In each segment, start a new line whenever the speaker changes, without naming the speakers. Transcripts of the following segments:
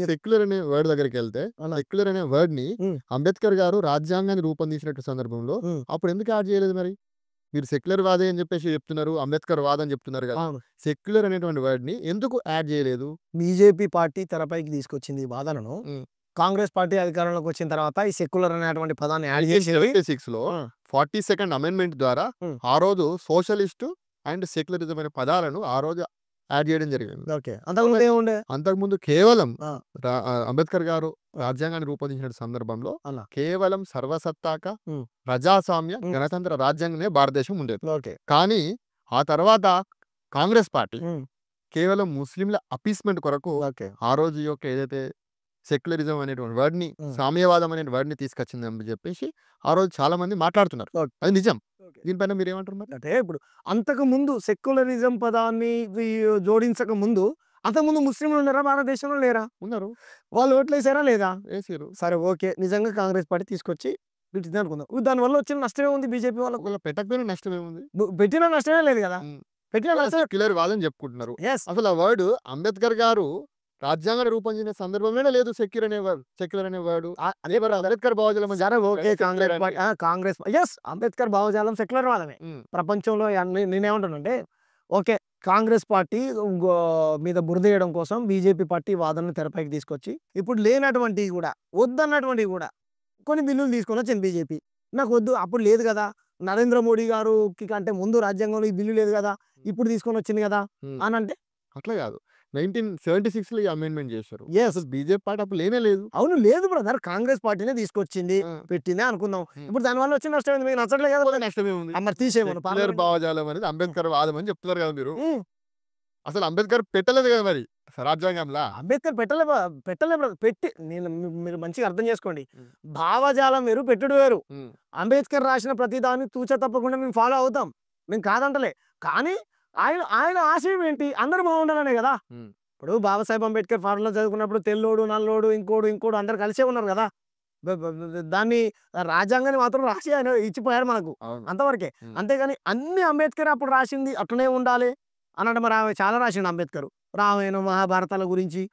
Secular అనే word దగ్గరికెళ్తే,
అలా.
Secular అనే వర్డ్‌ని
హ్మ్.
అంబేద్కర్ గారు రాజ్యాంగాన్ని రూపొందించినట్టు సందర్భంలో
హ్మ్.
అప్పుడు ఎందుకు యాడ్ చేయలేదు మరి? మీరు సెక్యులర్ వాదే అని చెప్పేసి చెప్తున్నారు. అంబేద్కర్ వాదం చెప్తున్నారు కదా!
అవును.
సెక్యులర్ అనేటువంటి వర్డ్‌ని ఎందుకు యాడ్ చేయలేదు?
బీజేపీ పార్టీ తెరపైకి తీసుకొచ్చింది ఈ వాదనను.
హ్మ్.
కాంగ్రెస్ పార్టీ అధికారంలోకి వచ్చిన తర్వాత ఈ సెక్యులర్ అనేటువంటి పదాన్ని యాడ్ చేసేవి.
1976లో
ఆ!
42nd అమెండ్మెంట్ ద్వారా
హ్మ్.
ఆ రోజు సోషలిస్టు అండ్ సెక్యులరిజం అనే పదాలను ఆ రోజు యాడ్ చేయడం జరిగింది.
ఓకే. అంతకుముందు ఏముండే?
అంతకుముందు కేవలం
ఆ!
అంబేద్కర్ గారు రాజ్యాంగాన్ని రూపొందించిన సందర్భంలో
అలా.
కేవలం సర్వసత్తాక,
హ్మ్.
ప్రజాస్వామ్య,
హ్మ్.
గణతంత్ర రాజ్యాంగమే భారతదేశం ఉండేది.
ఓకే.
కానీ ఆ తర్వాత కాంగ్రెస్ పార్టీ
హ్మ్.
కేవలం ముస్లింల అపీస్‌మెంట్ కొరకు
ఓకే.
ఆ రోజు యొక్క ఏదైతే సెక్యులరిజం అనేటువంటి వర్డ్‌ని,
హ్మ్.
సామ్యవాదం అనే వర్డ్‌ని తీసుకొచ్చిందని చెప్పేసి ఆ రోజు చాలా మంది మాట్లాడుతున్నారు.
ఓకే.
అది నిజం.
ఓకే.
దీనిపైన మీరేమంటారు మరి?
అంటే ఇప్పుడు అంతకుముందు సెక్యులరిజం పదాన్ని జోడించక ముందు అంతకుముందు ముస్లింలు ఉన్నారా భారతదేశంలో లేరా?
ఉన్నారు.
వాళ్ళు ఓట్లేసారా లేదా?
ఏసిర్రు.
సరే ఓకే. నిజంగా కాంగ్రెస్ పార్టీ తీసుకొచ్చి పెట్టింది అనుకుందాం. దానివల్ల వచ్చిన నష్టం ఏముంది బీజేపీ వాళ్ళకు?
ఒకవేళ పెట్టకపోయినా నష్టమేముంది?
పెట్టిన నష్టమే లేదు కదా!
హ్మ్.
పెట్టిన నష్టం
సెక్యులర్ వాదని చెప్పుకుంటున్నారు.
యెస్.
అసలు ఆ వర్డ్ అంబేద్కర్ గారు రాజ్యాంగాన్ని రూపొందించిన సందర్భంలోనే లేదు సెక్యులర్ అనే వర్డ్. అదే మరి అంబేద్కర్ భావజాలం అని
సరే ఓకే.
సెక్యులర్
కాంగ్రెస్
అంటే.
Party Congress yes. అంబేద్కర్ భావజాలం సెక్యులర్ వాదమే.
హ్మ్.
ప్రపంచంలో నేనేమంటానంటే ఓకే. కాంగ్రెస్ పార్టీ గో మీద బురదేయడం కోసం బీజేపీ పార్టీ వాదనను తెరపైకి తీసుకొచ్చి ఇప్పుడు లేనటువంటివి గూడా, వద్దన్నటువంటివి గూడా కొన్ని బిల్లులు తీసుకొనొచ్చింది బీజేపీ. నాకొద్దు అప్పుడు లేదు గదా! నరేంద్ర మోడీ గారుకి కంటే ముందు రాజ్యాంగంలో ఈ బిల్లు లేదు గదా! ఇప్పుడు తీసుకొనొచ్చింది గదా!
హ్మ్.
అనంటే
అట్లా గాదు. 1976లో ఈ అమెండ్‌మెంట్ చేశారు.
యెస్.
అసలు బీజేపీ పార్టీ అప్పుడు లేనే లేదు.
అవును. లేదు బ్రదర్. కాంగ్రెస్ పార్టీనే తీసుకొచ్చింది.
ఆ!
పెట్టిందే అనుకుందాం.
హ్మ్.
ఇప్పుడు దానివల్ల వచ్చిన నష్టం ఏంది? మీకు నచ్చట్లే కదా!
పోతే నష్టమేముంది?
మరి తీసేయమను
సెక్యులర్
పార్లమెంట్.
భావజాలం అనేది అంబేద్కర్ వాదం అని చెప్తున్నారు కదా మీరు.
హ్మ్.
అసలు అంబేద్కర్ పెట్టలేదు కదా మరి రాజ్యాంగంలా.
అంబేద్కర్ పెట్టలే బ్రదర్. మీరు మంచిగా అర్థం చేసుకోండి.
హ్మ్.
భావజాలం వేరు, పెట్టుడు వేరు.
హ్మ్.
అంబేద్కర్ రాసిన ప్రతి దాన్ని తూచా తప్పకుండా మేము ఫాలో అవుతాం. మేము కాదంటలే. కానీ ఆయన ఆయన ఆశయం ఏంటి? అందరూ బాగుండాలనే గదా!
హ్మ్.
ఇప్పుడు బాబాసాహెబ్ అంబేద్కర్ ఫార్ములా చదువుకున్నప్పుడు తెల్లోడు, నల్లోడు, ఇంకోడు అందరూ కలిసే ఉన్నారు గదా! బ బ బ దాన్ని రాజ్యాంగాన్ని మాత్రం రాసి ఆయన ఇచ్చిపోయారు మనకు.
అవును.
అంతవరకే.
హ్మ్.
అంతేగాని అన్నీ అంబేద్కర్ అప్పుడు రాసింది అట్లనే ఉండాలి అనంటే మరి ఆమె చాలా రాసిండు అంబేద్కరు. రామాయణం, మహాభారతాల గురించి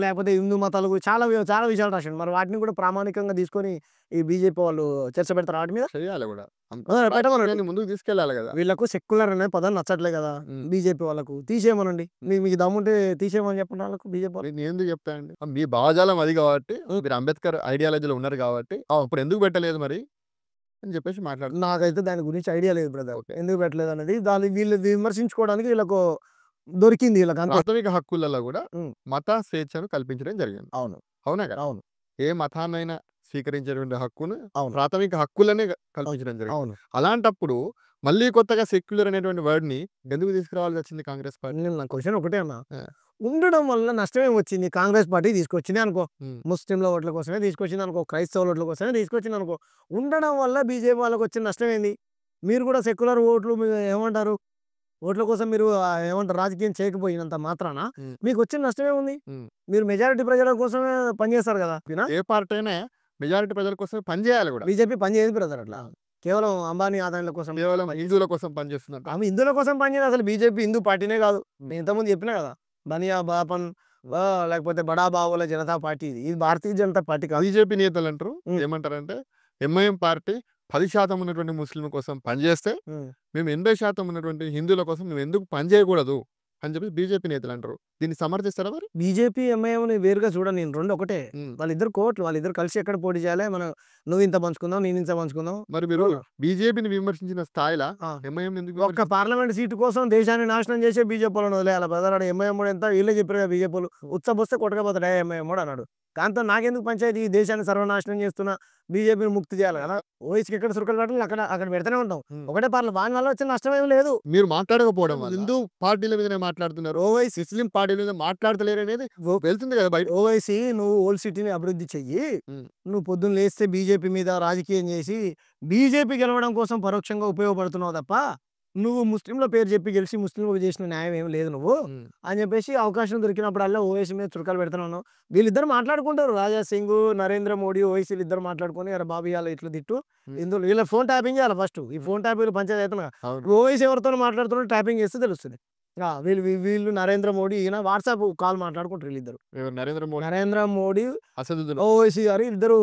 లేకపోతే హిందూ మతాల గురించి చాలా విషయాలు రాసిండు. మరి వాటిని కూడా ప్రామాణికంగా తీసుకొని ఈ బీజేపీ వాళ్ళు చర్చ పెడతారా వాటి మీద?
చేయాలి గూడా.
పెట్టమనండి.
రాజ్యాంగాన్ని ముందుకు తీసుకెళ్ళాలి గదా!
వీళ్ళకు సెక్యులర్ అనే పదం నచ్చట్లే గదా!
హ్మ్.
బీజేపీ వాళ్ళకు. తీసేయమనండి. మీకు దమ్ముంటే తీసేయమని చెప్పండి వాళ్ళకు బీజేపీ వాళ్ళు.
నేనెందుకు చెప్తా అండి. మీ భావజాలం అది గాబట్టి,
హ్మ్.
మీరు అంబేద్కర్ ఐడియాలజీలో ఉన్నారు గాబట్టి, అప్పుడు ఎందుకు పెట్టలేదు మరి? అని చెప్పేసి మాట్లాడుతున్నా.
నాకైతే దాని గురించి ఐడియా లేదు బ్రదర్.
ఓకే.
ఎందుకు పెట్టలేదనేది. దాన్ని వీళ్ళు విమర్శించుకోవడానికి వీళ్ళకు దొరికింది వీళ్ళకి అంతే.
ప్రాథమిక హక్కులలో గూడా
హ్మ్.
మత స్వేచ్ఛను కల్పించడం జరిగింది.
అవును.
అవునా కదా!
అవును.
ఏ మతాన్నైనా స్వీకరించేటువంటి హక్కును
అవును.
ప్రాథమిక హక్కులనే కల్పించడం జరిగింది.
అవును.
అలాంటప్పుడు మళ్ళీ కొత్తగా సెక్యులర్ అనేటువంటి వర్డ్‌ని ఎందుకు తీసుకురావాల్సొచ్చింది కాంగ్రెస్ పార్టీ?
నా క్వెషన్ ఒకటే అన్న.
ఆ!
ఉండడం వల్ల నష్టమేం వచ్చింది? కాంగ్రెస్ పార్టీ తీసుకొచ్చింది అనుకో.
హ్మ్.
ముస్లింల ఓట్ల కోసమే తీసుకొచ్చిందనుకో. క్రైస్తవుల ఓట్ల కోసమే తీసుకొచ్చిందనుకో. ఉండడం వల్ల బీజేపీ వాళ్ళకొచ్చిన నష్టం ఏంది? మీరు కూడా సెక్యులర్ ఓట్లు ఏమంటారు? ఓట్ల కోసం మీరు ఏమంటారు రాజకీయం చేయకపోయినంత మాత్రాన
హ్మ్.
మీకొచ్చిన నష్టమేముంది?
హ్మ్.
మీరు మెజారిటీ ప్రజల కోసమే పనిచేస్తారు గదా!
ఏ పార్టీ అయినా మెజారిటీ ప్రజల కోసం పని చేయాలి గూడా.
బీజేపీ పని చేయదు బ్రదర్ అట్లా. కేవలం అంబానీ ఆదాయాల కోసం.
కేవలం హిందువుల కోసం పనిచేస్తుందంట.
ఆమె హిందువుల కోసం పనిచేయదు. అసలు బీజేపీ హిందూ పార్టీనే కాదు. నేను ఇంతకుముందు చెప్పినా కదా! బనియా బాపన్ లేకపోతే బడా బాబుల జనతా పార్టీ ఇది. ఇది భారతీయ జనతా పార్టీ కాదు.
బీజేపీ నేతలంటారు
హ్మ్.
ఏమంటారంటే, ఎంఐఎం పార్టీ 10% ఉన్నటువంటి ముస్లింల కోసం పనిచేస్తే,
హ్మ్.
మేము 80% ఉన్నటువంటి హిందువుల కోసం మేము ఎందుకు పని చేయకూడదు అని చెప్పి బీజేపీ నేతలంటారు. దీన్ని సమర్థిస్తారా మరి?
బీజేపీ, ఎంఐఎంని వేరుగా చూడను నేను. 2 ఒకటే.
హ్మ్.
వాళ్ళిద్దరు కోవట్లు. వాళ్ళిద్దరు కలిసి ఎక్కడ పోటీ చేయాలి. నువ్వింత పంచుకుందాం, నేనింత పంచుకుందాం.
మరి మీరు బీజేపీని విమర్శించిన స్థాయిలా
ఆ!
ఎంఐఎంని ఎందుకు
ఒక్క పార్లమెంట్ సీటు కోసం దేశాన్ని నాశనం చేసే బీజేపీ‌లోని వదిలేయాలి బ్రదర్. ఆడు ఎంఐఎం ఎంత వీళ్ళే చెప్పారు కదా బీజేపీ‌లు. ఉచ్చబోస్తే కొట్టకపోతాడు ఎంఐఎం అన్నాడు. దాంతో నాకెందుకు పంచాయతీ ఈ దేశాన్ని సర్వనాశనం చేస్తున్న బీజేపీని ముక్తి చేయాలి కదా! ఓవైసీకి ఎక్కడ సురకలు పెట్టాలి అక్కడ పెడుతూనే ఉంటాం.
హ్మ్.
ఒకటే వాని వల్ల వచ్చిన నష్టం ఏమి లేదు.
మీరు మాట్లాడకపోవడం వల్ల హిందూ పార్టీల మీదనే మాట్లాడుతున్నారు.
ఓవైసీ
ముస్లిం పార్టీల మీద మాట్లాడతలేరనేది వెళ్తుంది కదా బయట.
ఓవైసీ నువ్వు ఓల్డ్ సిటీని అభివృద్ధి చెయ్యి.
హ్మ్.
నువ్వు పొద్దున్న లేస్తే బీజేపీ మీద రాజకీయం చేసి బీజేపీ గెలవడం కోసం పరోక్షంగా ఉపయోగపడుతున్నావు తప్ప నువ్వు ముస్లింల పేరు చెప్పి గెలిచి ముస్లింలకు చేసిన న్యాయం ఏమి లేదు నువ్వు
హ్మ్.
అని చెప్పేసి అవకాశం దొరికినప్పుడల్లా ఓవైసీ మీద చురకాలు పెడుతున్నాను. వీళ్ళిద్దరు మాట్లాడుకుంటారు. రాజా సింగ్, నరేంద్ర మోడీ, ఓవైసీలు ఇద్దరు మాట్లాడుకొని అరే బాబు ఇవాళ ఇట్లా తిట్టు.
హ్మ్.
ఇందులో వీళ్ళ ఫోన్ ట్యాపింగ్ చేయాలి ఫస్ట్. ఈ ఫోన్ ట్యాపింగ్ పంచాయతీ అవుతున్నా.
అవును.
ఓవైసీ ఎవరితో మాట్లాడుతున్నా ట్యాపింగ్ చేస్తే తెలుస్తుంది. వీళ్ళు నరేంద్ర మోడీ ఈయన వాట్సాప్ కాల్ మాట్లాడుకుంటారు వీళ్ళిద్దరు.
ఎవరు నరేంద్ర మోడీ,
నరేంద్ర మోడీ,
అసదుద్దీన్
ఓవైసీ గారు ఇద్దరు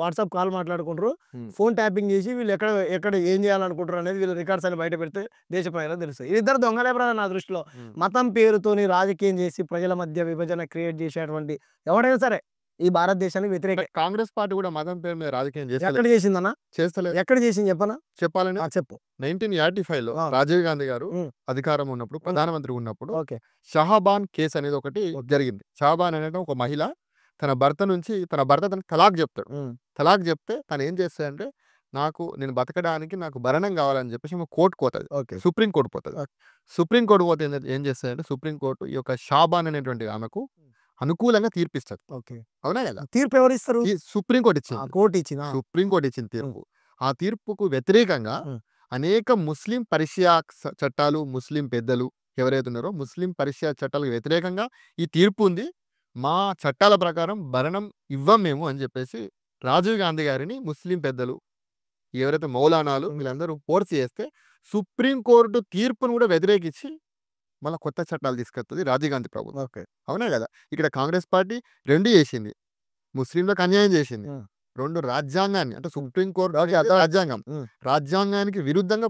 వాట్సాప్ కాల్ మాట్లాడుకుంటారు.
ఉమ్.
ఫోన్ ట్యాపింగ్ చేసి వీళ్ళు ఎక్కడ ఎక్కడ ఏం చేయాలనుకుంటారు అనేది వీళ్ళు రికార్డ్స్ అని బయట పెడితే దేశ ప్రజలకు తెలుస్తుంది. వీళ్ళిద్దరు దొంగలే బ్రదర్ నా దృష్టిలో.
ఉమ్.
మతం పేరుతోని రాజకీయం చేసి ప్రజల మధ్య విభజన క్రియేట్ చేసేటువంటి ఎవడైనా సరే ఈ భారతదేశానికి వ్యతిరేక.
కాంగ్రెస్ పార్టీ కూడా మతం పేరు మీద రాజకీయం
ఎక్కడ చేసిందన్నా?
చేస్తలేదు.
ఎక్కడ చేసింది చెప్పనా?
చెప్పాలని
చెప్పు.
1985లో
ఆ.
రాజీవ్ గాంధీ గారు
ఉమ్.
అధికారం ఉన్నప్పుడు, ప్రధానమంత్రి ఉన్నప్పుడు
ఓకే.
షహాబాన్ కేసు అనేది ఒకటి జరిగింది. షహాబాన్ అనేది ఒక మహిళ తన భర్త తనకు తలాక్ చెప్తాడు. తలాక్ చెప్తే తను ఏం చేస్తాడంటే, నేను బతకడానికి నాకు భరణం కావాలని చెప్పేసి కోర్టుకు పోతుంది.
ఓకే.
సుప్రీం కోర్టు పోతుంది. సుప్రీం కోర్టు పోతే ఏం చేస్తాడంటే, సుప్రీం కోర్టు ఈ యొక్క షాబాన్ అనేటువంటి ఆమెకు అనుకూలంగా తీర్పిస్తుంది.
ఓకే.
అవునా కదా?
తీర్పు ఎవరు ఇస్తారు?
ఈ సుప్రీం కోర్టు ఇచ్చింది.
కోర్టు ఇచ్చిన.
సుప్రీం కోర్టు ఇచ్చిన తీర్పు. ఆ తీర్పుకు వ్యతిరేకంగా అనేక ముస్లిం పరిషియా చట్టాలు, ముస్లిం పెద్దలు ఎవరైతే ఉన్నారో ముస్లిం పరిషియా చట్టాలకు వ్యతిరేకంగా ఈ తీర్పు ఉంది, మా చట్టాల ప్రకారం భరణం ఇవ్వం మేము అని చెప్పేసి రాజీవ్ గాంధీ గారిని ముస్లిం పెద్దలు ఎవరైతే మౌలానాలు వీళ్ళందరూ ఫోర్స్ చేస్తే సుప్రీం కోర్టు తీర్పును కూడా వ్యతిరేకించి మళ్ళీ కొత్త చట్టాలు తీసుకొస్తుంది రాజీవ్ గాంధీ ప్రభుత్వం.
ఓకే.
అవునా కదా? ఇక్కడ కాంగ్రెస్ పార్టీ రెండు చేసింది, ముస్లింలకు అన్యాయం చేసింది, రెండు రాజ్యాంగాన్ని అంటే సుప్రీం కోర్టు రాజ్యాంగం రాజ్యాంగానికి విరుద్ధంగా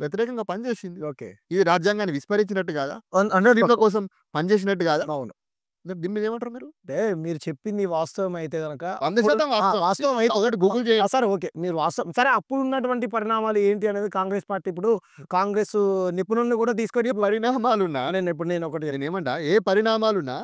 వ్యతిరేకంగా పనిచేసింది.
ఓకే.
ఇది రాజ్యాంగాన్ని విస్మరించినట్టు కాదా? దీంట్లో కోసం పనిచేసినట్టు కాదా?
అవును.
దీని మీద ఏమంటారు మీరు?
అంటే మీరు చెప్పింది వాస్తవం అయితే కనుక
100%
వాస్తవం అయితే
ఒకటి గూగుల్ చేయండి.
సరే ఓకే, మీరు వాస్తవం సరే. అప్పుడు ఉన్నటువంటి పరిణామాలు ఏంటి అనేది కాంగ్రెస్ పార్టీ ఇప్పుడు కాంగ్రెస్ నిపుణుల్ని కూడా తీసుకొని
పరిణామాలున్నా
నేను ఒకటి
నేనేమంటా, ఏ పరిణామాలున్నా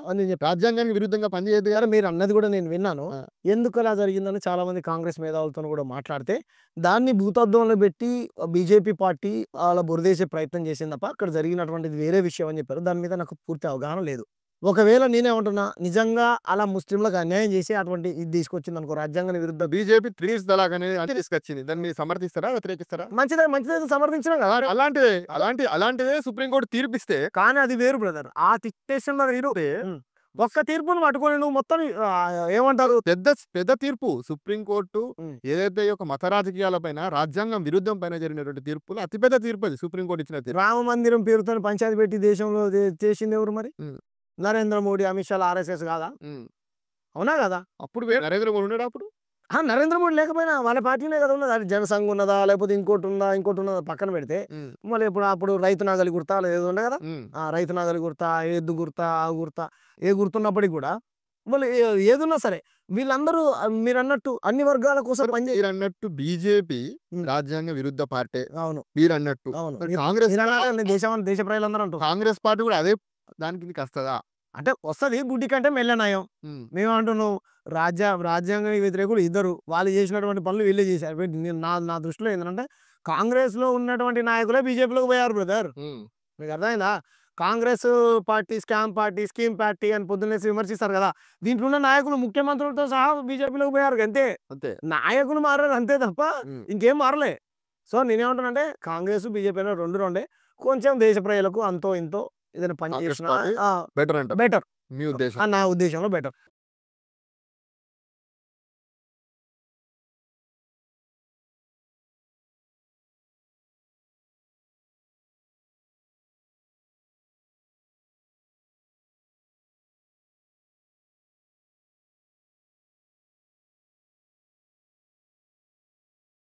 రాజ్యాంగానికి విరుద్ధంగా పనిచేయదు కదా?
మీరు అన్నది కూడా నేను విన్నాను. ఎందుకు అలా జరిగిందని చాలా మంది కాంగ్రెస్ మేధావులతో కూడా మాట్లాడితే దాన్ని భూతద్దంలో పెట్టి బీజేపీ పార్టీ అలా బురదేసే ప్రయత్నం చేసింది తప్ప అక్కడ జరిగినటువంటిది వేరే విషయం అని చెప్పారు. దాని మీద నాకు పూర్తి అవగాహన లేదు. ఒకవేళ నేనేమంటున్నా, నిజంగా అలా ముస్లింలకు అన్యాయం చేసి అటువంటి ఇది తీసుకొచ్చింది అనుకో రాజ్యాంగానికి విరుద్ధ
బీజేపీ 3 ఇయర్స్ తలాక్ అనేది తీసుకొచ్చింది. దాన్ని మీరు సమర్థిస్తారా, వ్యతిరేకిస్తారా?
మంచిదే సమర్థించిన కదా.
అలాంటిదే సుప్రీంకోర్టు తీర్పిస్తే,
కానీ అది వేరు బ్రదర్. ఆ సిచ్యువేషన్లో మీరు ఒక్క తీర్పును పట్టుకొని నువ్వు మొత్తం ఏమంటారు
పెద్ద తీర్పు సుప్రీంకోర్టు ఏదైతే ఒక మత రాజకీయాల పైన రాజ్యాంగం విరుద్ధం పైన జరిగినటువంటి తీర్పులు అతిపెద్ద తీర్పు అది సుప్రీంకోర్టు ఇచ్చిన తీర్పు.
రామ మందిరం పేరుతో పంచాయతీ పెట్టి దేశంలో చేసింది ఎవరు మరి? నరేంద్ర మోడీ, అమిత్ షా, ఆర్ఎస్ఎస్ కాదా? అవునా కదా?
అప్పుడు నరేంద్ర మోడీ ఉన్నాడు. అప్పుడు
నరేంద్ర మోడీ లేకపోయినా వాళ్ళ పార్టీనే కదా ఉన్నది. అది జనసంఘ్ ఉన్నదా లేకపోతే ఇంకోటి ఉన్నదా పక్కన పెడితే మళ్ళీ అప్పుడు రైతు నాగలి గుర్తా ఏదో ఉండే కదా. రైతు నాగలి గుర్తా, ఎద్దు గుర్తా, ఆ గుర్తా ఏ గుర్తున్నప్పటికీ కూడా మళ్ళీ ఏదున్నా సరే వీళ్ళందరూ మీరు అన్నట్టు అన్ని వర్గాల కోసం
మీరు అన్నట్టు బీజేపీ రాజ్యాంగ విరుద్ధ పార్టీ.
అవును,
మీరు అన్నట్టు కాంగ్రెస్
దేశ ప్రజలందరూ అంటారు.
కాంగ్రెస్ పార్టీ కూడా అదే దానికి వస్తుందా
అంటే వస్తుంది. గుడ్డి కంటే మెల్లనయం. మేమంటున్నాం రాజ్యాంగానికి వ్యతిరేకులు ఇద్దరు, వాళ్ళు చేసినటువంటి పనులు వీళ్ళే చేశారు. నా దృష్టిలో ఏంటంటే కాంగ్రెస్ లో ఉన్నటువంటి నాయకులే బీజేపీలోకి పోయారు బ్రదర్. మీకు అర్థమైందా? Congress party scam party, scheme party అని పొద్దున్నేసి విమర్శిస్తారు కదా. దీంట్లో ఉన్న నాయకులు ముఖ్యమంత్రులతో సహా బీజేపీలోకి పోయారు. అంతే, నాయకులు మారారు అంతే తప్ప ఇంకేం మారలే. సో నేనేమంటానంటే కాంగ్రెస్ బీజేపీ రెండే కొంచెం దేశ ప్రజలకు అంతో ఇంతో ఏదైనా పని చేసిన
బెటర్.
బెటర్
మీ ఉద్దేశం?
నా ఉద్దేశంలో బెటర్.